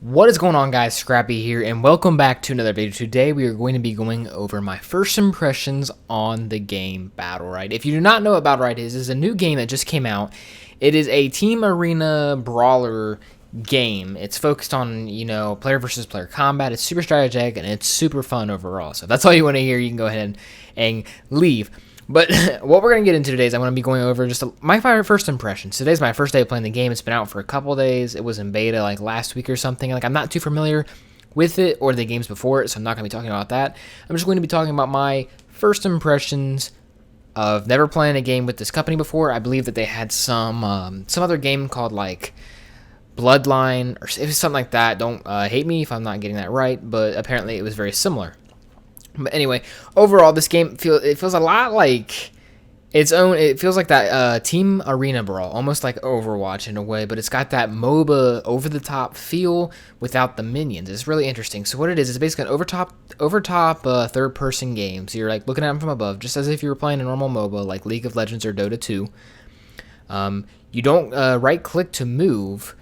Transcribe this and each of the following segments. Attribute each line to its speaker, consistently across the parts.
Speaker 1: What is going on, guys? Scrappy here, and welcome back to another video. Today we are going to be going over my first impressions on the game Battlerite. If you do not know what Battlerite is, it's a new game that just came out. It is a Team Arena Brawler game. It's focused on, player versus player combat. It's super strategic, and it's super fun overall. So if that's all you want to hear, you can go ahead and leave. But what we're going to get into today is I'm going to be going over just my first impressions. Today's my first day of playing the game. It's been out for a couple days. It was in beta like last week or something. I'm not too familiar with it or the games before it, so I'm not going to be talking about that. I'm just going to be talking about my first impressions of never playing a game with this company before. I believe that they had some other game called like Bloodline or it was something like that. Don't hate me if I'm not getting that right, but apparently it was very similar. But anyway, overall, this game feels a lot like its own. It feels like that Team Arena Brawl, almost like Overwatch in a way, but it's got that MOBA over-the-top feel without the minions. It's really interesting. So what it is basically an overtop third-person game. So you're like looking at them from above, just as if you were playing a normal MOBA like League of Legends or Dota 2. You don't right-click to move.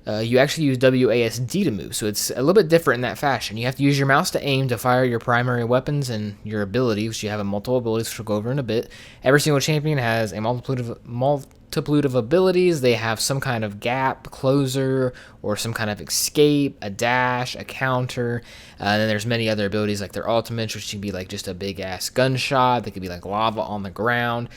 Speaker 1: You actually use WASD to move, so it's a little bit different in that fashion. You have to use your mouse to aim to fire your primary weapons and your abilities. You have multiple abilities, which we'll go over in a bit. Every single champion has a multitude of abilities. They have some kind of gap, closer, or some kind of escape, a dash, a counter. And then there's many other abilities like their ultimates, which can be like just a big-ass gunshot. They could be like lava on the ground,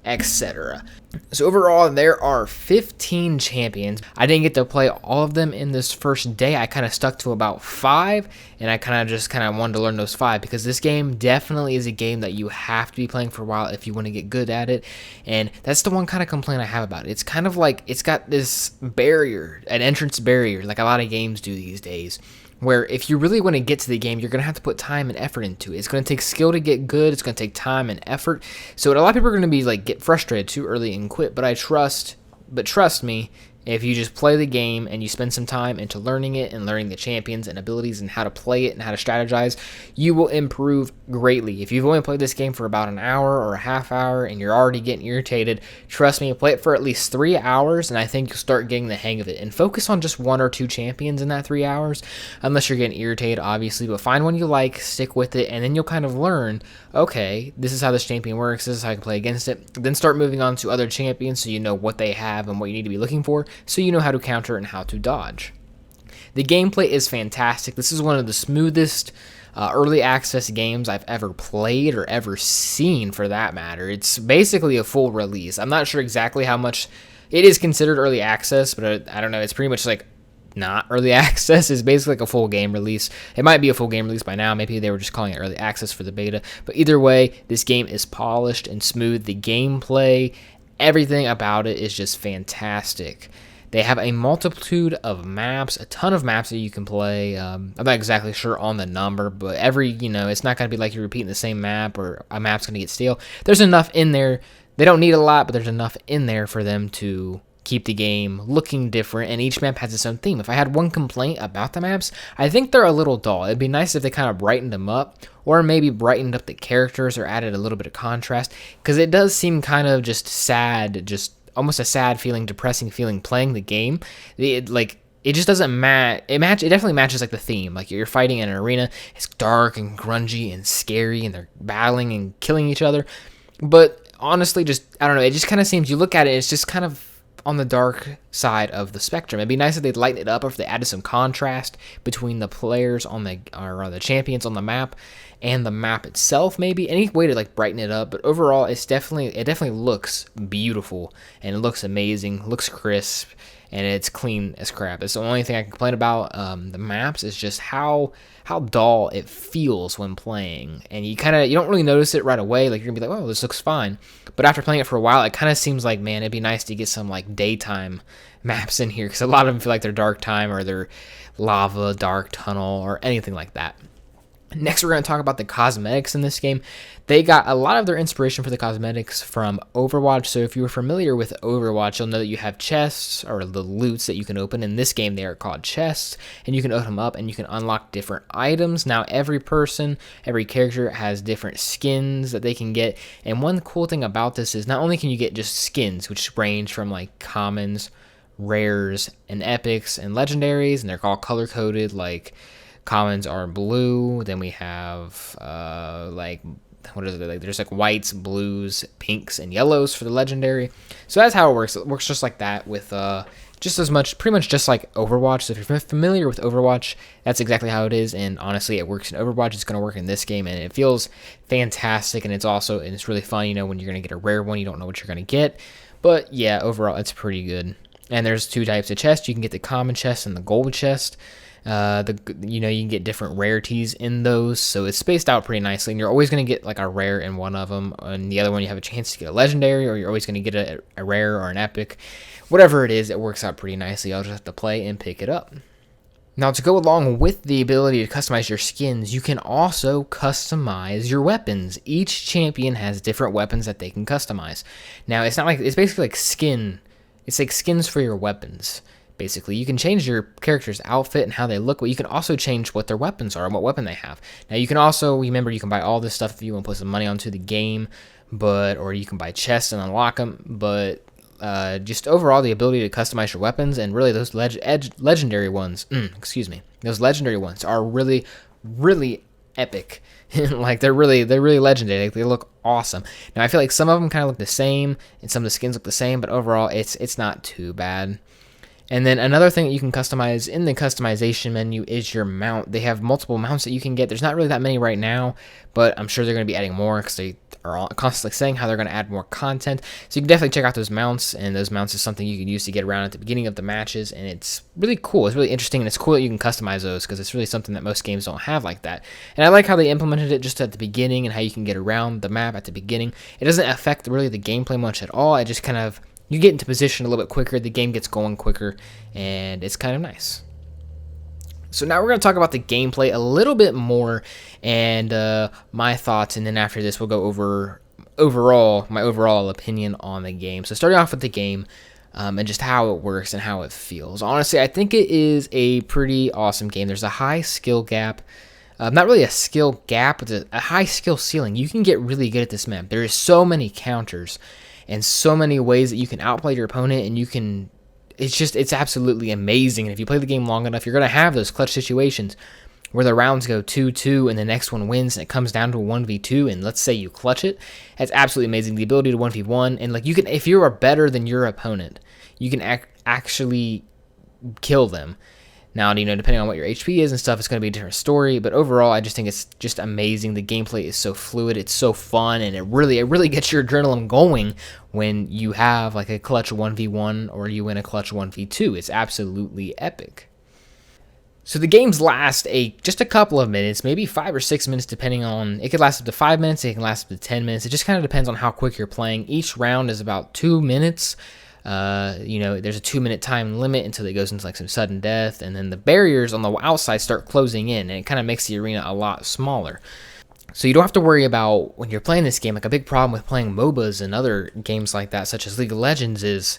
Speaker 1: etc. So overall, there are 15 champions. I didn't get to play all of them in this first day. I kind of stuck to about 5, and I kind of wanted to learn those 5 because this game definitely is a game that you have to be playing for a while if you want to get good at it. And that's the one kind of complaint I have about it. It's kind of like it's got this barrier, an entrance barrier, like a lot of games do these days, where if you really want to get to the game, you're going to have to put time and effort into it. It's going to take skill to get good. It's going to take time and effort. So a lot of people are going to be like get frustrated too early and quit. But trust me, if you just play the game and you spend some time into learning it and learning the champions and abilities and how to play it and how to strategize, you will improve greatly. If you've only played this game for about an hour or a half hour and you're already getting irritated, trust me, play it for at least 3 hours and I think you'll start getting the hang of it. And focus on just 1 or 2 champions in that 3 hours, unless you're getting irritated, obviously. But find one you like, stick with it, and then you'll kind of learn, okay, this is how this champion works, this is how I can play against it. Then start moving on to other champions so you know what they have and what you need to be looking for, so you know how to counter and how to dodge. The gameplay is fantastic. This is one of the smoothest early access games I've ever played or ever seen, for that matter. It's basically a full release. I'm not sure exactly how much it is considered early access, but I don't know. It's pretty much like not early access. It's basically like a full game release. It might be a full game release by now. Maybe they were just calling it early access for the beta. But either way, this game is polished and smooth. The gameplay, everything about it is just fantastic. They have a multitude of maps, a ton of maps that you can play. I'm not exactly sure on the number, but it's not going to be like you're repeating the same map or a map's going to get stale. There's enough in there. They don't need a lot, but there's enough in there for them to keep the game looking different, and each map has its own theme. If I had one complaint about the maps, I think they're a little dull. It'd be nice if they kind of brightened them up, or maybe brightened up the characters or added a little bit of contrast, because it does seem kind of just sad, just almost a sad feeling, depressing feeling playing the game. It just doesn't match. It definitely matches like the theme. Like you're fighting in an arena. It's dark and grungy and scary, and they're battling and killing each other. But honestly, I don't know. It just kind of seems, you look at it, it's just kind of on the dark side of the spectrum. It'd be nice if they'd lighten it up, or if they added some contrast between the players or the champions on the map and the map itself. Maybe any way to like brighten it up. But overall, it definitely looks beautiful, and it looks amazing, looks crisp, and it's clean as crap. That's the only thing I can complain about. The maps is just how dull it feels when playing, and you don't really notice it right away. Like you're gonna be like, oh, this looks fine, but after playing it for a while, it kind of seems like, man, it'd be nice to get some like daytime maps in here, because a lot of them feel like they're dark time, or they're lava, dark tunnel, or anything like that. Next, we're going to talk about the cosmetics in this game. They got a lot of their inspiration for the cosmetics from Overwatch. So if you were familiar with Overwatch, you'll know that you have chests, or the loots that you can open. In this game, they are called chests, and you can open them up and you can unlock different items. Now, every character has different skins that they can get. And one cool thing about this is not only can you get just skins, which range from like commons, rares and epics and legendaries, and they're all color coded. Like commons are blue, then we have like what is it, like there's like whites, blues, pinks, and yellows for the legendary. So that's how it works. It works just like that with just as much, pretty much just like Overwatch. So if you're familiar with Overwatch, that's exactly how it is. And honestly, it works in Overwatch. It's going to work in this game, and it feels fantastic. And it's really fun. You know, when you're going to get a rare one, you don't know what you're going to get. But yeah, overall, it's pretty good. And there's two types of chests. You can get the common chest and the gold chest. You can get different rarities in those, so it's spaced out pretty nicely, and you're always going to get like a rare in one of them, and the other one you have a chance to get a legendary, or you're always going to get a rare or an epic. Whatever it is, it works out pretty nicely. I'll just have to play and pick it up. Now, to go along with the ability to customize your skins, you can also customize your weapons. Each champion has different weapons that they can customize. Now, it's basically like skin. It's like skins for your weapons. Basically, you can change your character's outfit and how they look, but you can also change what their weapons are and what weapon they have. Now, you can also, remember, you can buy all this stuff if you want to put some money onto the game, or you can buy chests and unlock them, but just overall, the ability to customize your weapons, and really those legendary ones, those legendary ones are really, really epic. Like they're really legendary. Like, they look awesome. Now, I feel like some of them kind of look the same, and some of the skins look the same, but overall, it's not too bad. And then another thing that you can customize in the customization menu is your mount. They have multiple mounts that you can get. There's not really that many right now, but I'm sure they're going to be adding more because they are constantly saying how they're going to add more content. So you can definitely check out those mounts, and those mounts is something you can use to get around at the beginning of the matches, and it's really cool. It's really interesting, and it's cool that you can customize those because it's really something that most games don't have like that. And I like how they implemented it just at the beginning and how you can get around the map at the beginning. It doesn't affect really the gameplay much at all. It just kind of, you get into position a little bit quicker, the game gets going quicker, and it's kind of nice. So now we're going to talk about the gameplay a little bit more, and my thoughts, and then after this we'll go over my overall opinion on the game. So starting off with the game, and just how it works and how it feels. Honestly, I think it is a pretty awesome game. There's a high skill gap. Not really a skill gap, but a high skill ceiling. You can get really good at this map. There is so many counters and so many ways that you can outplay your opponent, and it's absolutely amazing. And if you play the game long enough, you're going to have those clutch situations where the rounds go 2-2 and the next one wins and it comes down to a 1v2, and let's say you clutch it. That's absolutely amazing. The ability to 1v1, and like, you can, if you are better than your opponent, you can actually kill them. Now, depending on what your HP is and stuff, it's going to be a different story, but overall, I just think it's just amazing. The gameplay is so fluid, it's so fun, and it really gets your adrenaline going when you have like a clutch 1v1 or you win a clutch 1v2. It's absolutely epic. So the games last just a couple of minutes, maybe 5 or 6 minutes, depending on, it could last up to 5 minutes, it can last up to 10 minutes. It just kind of depends on how quick you're playing. Each round is about 2 minutes. There's a 2-minute time limit until it goes into like some sudden death, and then the barriers on the outside start closing in, and it kind of makes the arena a lot smaller. So you don't have to worry about, when you're playing this game, like a big problem with playing MOBAs and other games like that, such as League of Legends, is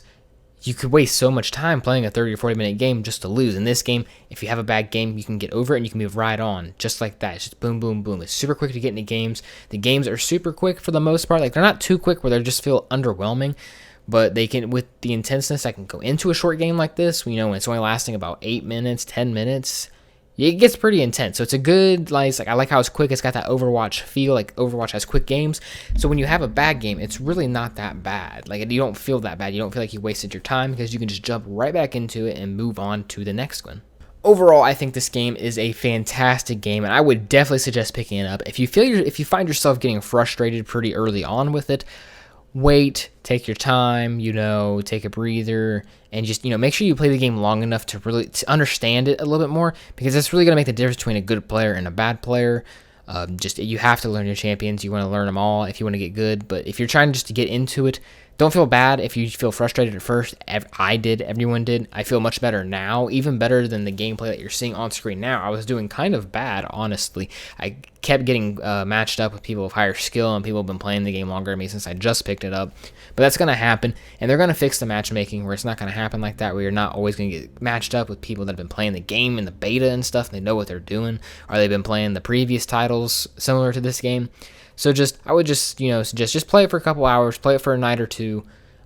Speaker 1: you could waste so much time playing a 30 or 40 minute game just to lose. In this game, if you have a bad game, you can get over it and you can move right on, just like that. It's just boom, boom, boom. It's super quick to get into games. The games are super quick for the most part. Like, they're not too quick where they just feel underwhelming, but they can, with the intenseness that can go into a short game like this, when it's only lasting about 8 minutes, 10 minutes, it gets pretty intense. So it's a good, like I like how it's quick. It's got that Overwatch feel, like Overwatch has quick games. So when you have a bad game, it's really not that bad. Like, you don't feel that bad. You don't feel like you wasted your time, because you can just jump right back into it and move on to the next one. Overall, I think this game is a fantastic game, and I would definitely suggest picking it up. If you find yourself getting frustrated pretty early on with it, wait, take your time, take a breather, and just, make sure you play the game long enough to really understand it a little bit more, because it's really going to make the difference between a good player and a bad player. You have to learn your champions. You want to learn them all if you want to get good, but if you're trying just to get into it, don't feel bad if you feel frustrated at first. I did. Everyone did. I feel much better now, even better than the gameplay that you're seeing on screen now. I was doing kind of bad, honestly. I kept getting matched up with people of higher skill, and people have been playing the game longer than me since I just picked it up. But that's going to happen, and they're going to fix the matchmaking where it's not going to happen like that, where you're not always going to get matched up with people that have been playing the game in the beta and stuff, and they know what they're doing, or they've been playing the previous titles similar to this game. So I would just suggest just play it for a couple hours, play it for a night or two,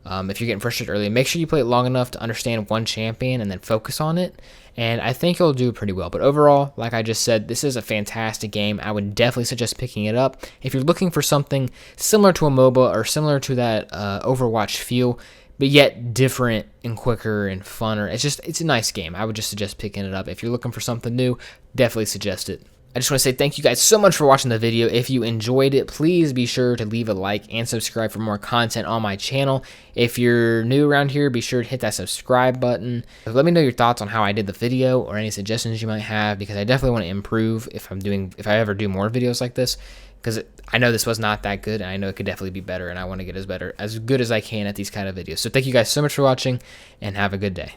Speaker 1: If you're getting frustrated early, make sure you play it long enough to understand one champion and then focus on it. And I think you'll do pretty well. But overall, like I just said, this is a fantastic game. I would definitely suggest picking it up. If you're looking for something similar to a MOBA or similar to that Overwatch feel, but yet different and quicker and funner, it's a nice game. I would just suggest picking it up. If you're looking for something new, definitely suggest it. I just want to say thank you guys so much for watching the video. If you enjoyed it, please be sure to leave a like and subscribe for more content on my channel. If you're new around here, be sure to hit that subscribe button. Let me know your thoughts on how I did the video or any suggestions you might have, because I definitely want to improve if I ever do more videos like this, because I know this was not that good, and I know it could definitely be better, and I want to get as good as I can at these kind of videos. So thank you guys so much for watching, and have a good day.